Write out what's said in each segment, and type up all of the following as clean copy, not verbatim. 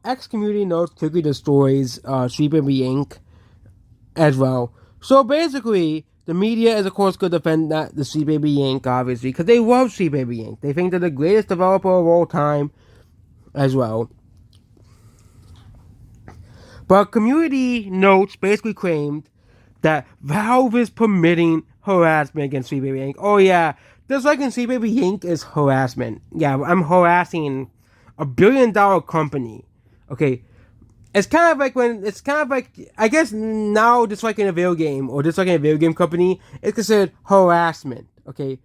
X community knows quickly destroys Sweet Baby Inc. as well. So basically, the media is of course going to defend that the Sweet Baby Inc. obviously because they love Sweet Baby Inc. They think they're the greatest developer of all time as well. But community notes basically claimed that Valve is permitting harassment against Sweet Baby Inc. Oh yeah, just like in Sweet Baby Inc. is harassment. Yeah, I'm harassing $1 billion company. Okay, it's kind of like I guess now just like in a video game or just like in a video game company, it's considered harassment. Okay,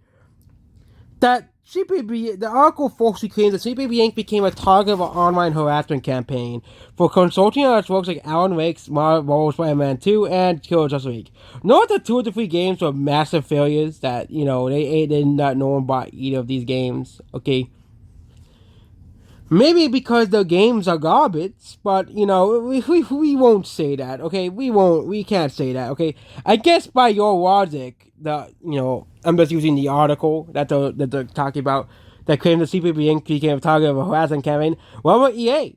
that CPB, the article falsely claims that CPB Inc. became a target of an online harassment campaign for consulting on its works like Alan Wake's Marvel's Spider-Man 2 and Killer Justice League. Note that 2 of the 3 games were massive failures that, they did not know about either of these games, okay? Maybe because the games are garbage, but we won't say that, okay? We can't say that, okay? I guess by your logic, I'm just using the article that they're talking about that claimed the CPB Inc. became a target of a harassment campaign. What about EA?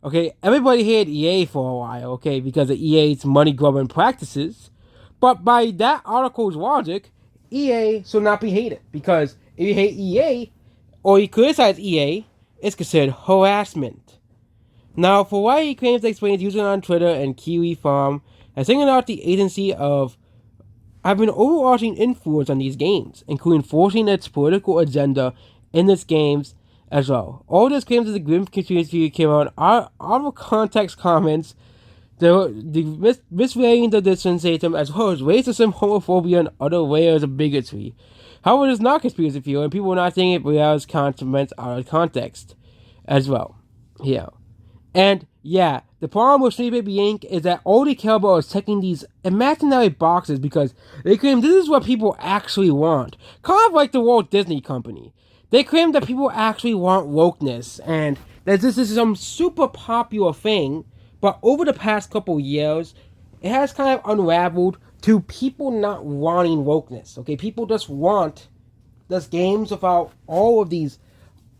Okay, everybody hated EA for a while, okay, because of EA's money grubbing practices. But by that article's logic, EA should not be hated because if you hate EA or you criticize EA, it's considered harassment. Now, for why he claims to explain using on Twitter and Kiwi Farm has singled out the agency of having an overarching influence on these games, including forcing its political agenda in its games as well. All this claims that the Grim community came out out of context comments, the misreading the dissensatum as well as racism, homophobia, and other layers of bigotry. However, it is not conspiracy theory, and people are not saying it without comments out of context as well. Yeah. And yeah, the problem with Sweet Baby Inc. is that all they care about is checking these imaginary boxes because they claim this is what people actually want. Kind of like the Walt Disney Company. They claim that people actually want wokeness and that this is some super popular thing, but over the past couple years, it has kind of unraveled to people not wanting wokeness. Okay, people just want this games without all of these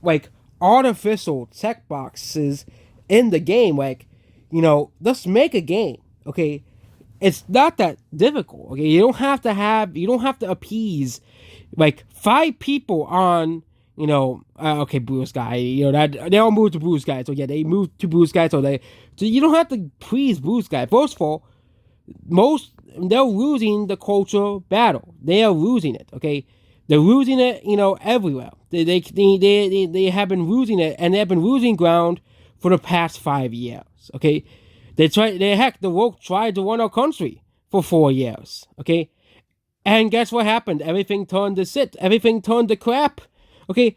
like artificial check boxes in the game. Like, just make a game. Okay, it's not that difficult. Okay, you don't have to appease like 5 people on okay, Blue Sky. That they all moved to Blue Sky, so yeah, they moved to Blue Sky, so you don't have to please Blue Sky. First of all, they're losing the cultural battle. They are losing it. Okay, they're losing it. Everywhere. They have been losing it, and they have been losing ground for the past 5 years. Okay, the woke tried to run our country for 4 years. Okay, and guess what happened? Everything turned to shit. Everything turned to crap. Okay,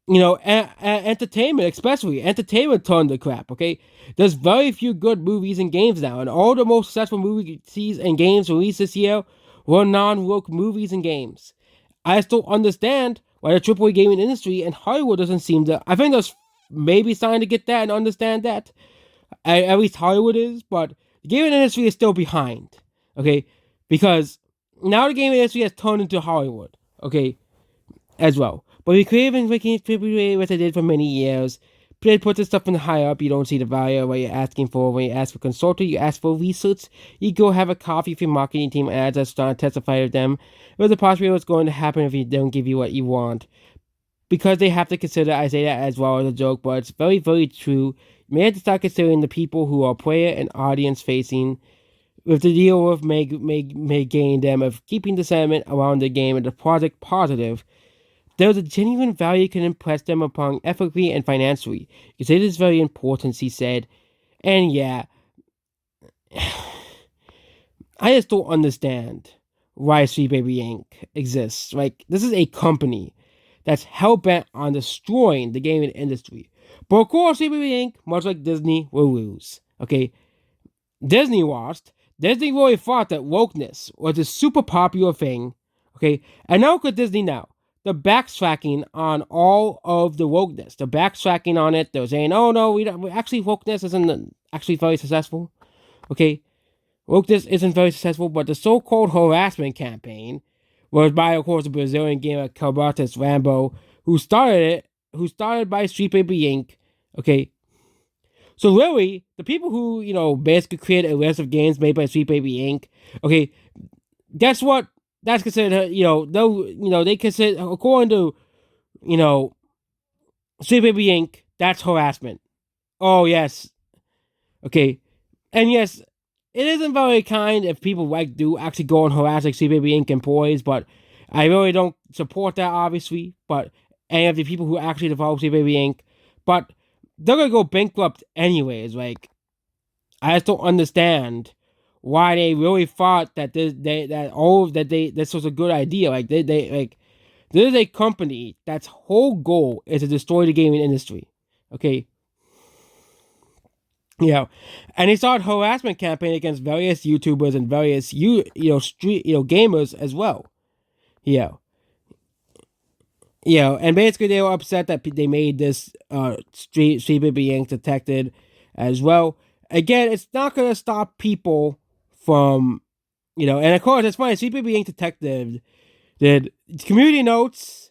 entertainment, especially entertainment, turned to crap. Okay, there's very few good movies and games now, and all the most successful movies and games released this year were non-woke movies and games. I still understand why the AAA gaming industry and Hollywood doesn't seem to. I think there's maybe starting to get that and understand that. At least Hollywood is, but the gaming industry is still behind. Okay, because now the gaming industry has turned into Hollywood. Okay, as well. But we create and making what they did for many years. They put this stuff in high up. You don't see the value of what you're asking for. When you ask for consulting, you ask for research. You go have a coffee with your marketing team as a start testify to them. There's a possibility what's going to happen if you don't give you what you want. Because they have to consider, I say that as well as a joke, but it's very, very true. You may have to start considering the people who are player and audience facing with the deal of may gain them of keeping the sentiment around the game and the project positive. There's a genuine value you can impress them upon ethically and financially. Because it is very important, he said. And yeah, I just don't understand why Sweet Baby Inc. exists. Like, this is a company that's hell-bent on destroying the gaming industry. But of course, Sweet Baby Inc., much like Disney, will lose. Okay? Disney lost. Disney really thought that wokeness was a super popular thing. Okay? And now look at Disney now. They're backtracking on all of the wokeness. They're backtracking on it. They're saying, oh no, actually wokeness isn't actually very successful. Okay? Wokeness isn't very successful, but the so-called harassment campaign was by, of course, the Brazilian gamer Calbatis Rambo, who started by Sweet Baby Inc. Okay? So really, the people who basically create a list of games made by Sweet Baby Inc. Okay, guess what? That's considered they consider, according to you know Sweet Baby Inc. That's harassment. Oh yes, okay, and yes, it isn't very kind if people do actually go and harass like Sweet Baby Inc. employees, but I really don't support that obviously. But any of the people who actually develop Sweet Baby Inc. But they're gonna go bankrupt anyways. Like I just don't understand why they really thought that this was a good idea. Like they like this is a company that's whole goal is to destroy the gaming industry. Okay, and they started harassment campaign against various YouTubers and various street gamers as well. Yeah, and basically they were upset that they made this street being detected as well. Again, it's not gonna stop people from and of course it's funny. Street being detected did community notes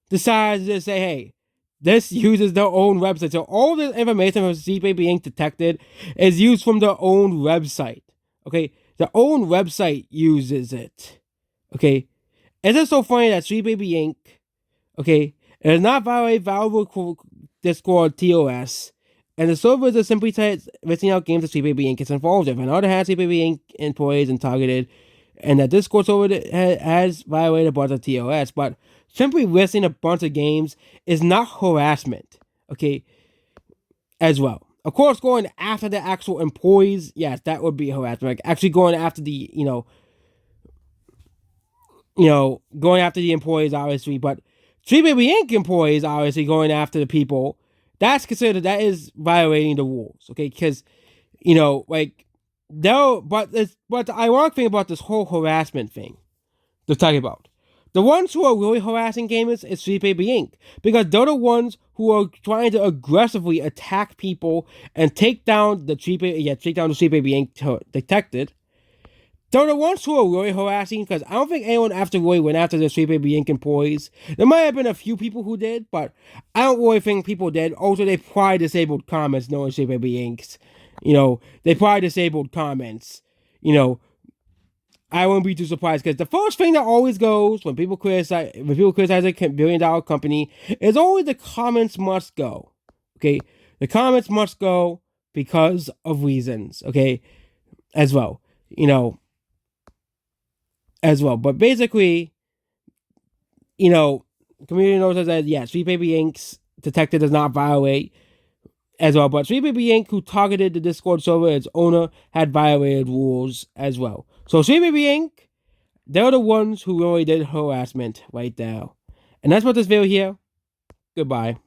decides to say, hey, this uses their own website. So all the information from CP being detected is used from their own website. Okay, their own website uses it. Okay, it's just so funny that Sweet Baby Inc. Okay, it is not valuable Discord TOS, and the servers are simply listing out games that Sweet Baby Inc. is involved with. On the other hand, Sweet Baby Inc. employees and targeted, and that Discord server has violated a bunch of TOS, but simply listing a bunch of games is not harassment, okay, as well. Of course, going after the actual employees, yes, that would be harassment. Like actually going after the, going after the employees, obviously, but Sweet Baby Inc. employees, obviously, going after the people, that is violating the rules, okay, because, like, no, but the ironic thing about this whole harassment thing, they're talking about, the ones who are really harassing gamers is Sweet Baby Inc. Because they're the ones who are trying to aggressively attack people and take down the Sweet Baby Inc. detected. They're the ones who are really harassing because I don't think anyone really went after the Sweet Baby Inc. employees. There might have been a few people who did, but I don't really think people did. Also, they probably disabled comments knowing Sweet Baby Inc.'s. They probably disabled comments. I wouldn't be too surprised because the first thing that always goes when people criticize a $1 billion company is always the comments must go. Okay, the comments must go because of reasons. Okay, as well. As well. But basically, community knows that yes, Sweet Baby Inc.'s detective does not violate as well. But Sweet Baby Inc., who targeted the Discord server, its owner, had violated rules as well. So Sweet Baby Inc., they're the ones who really did harassment right there. And that's what this video here. Goodbye.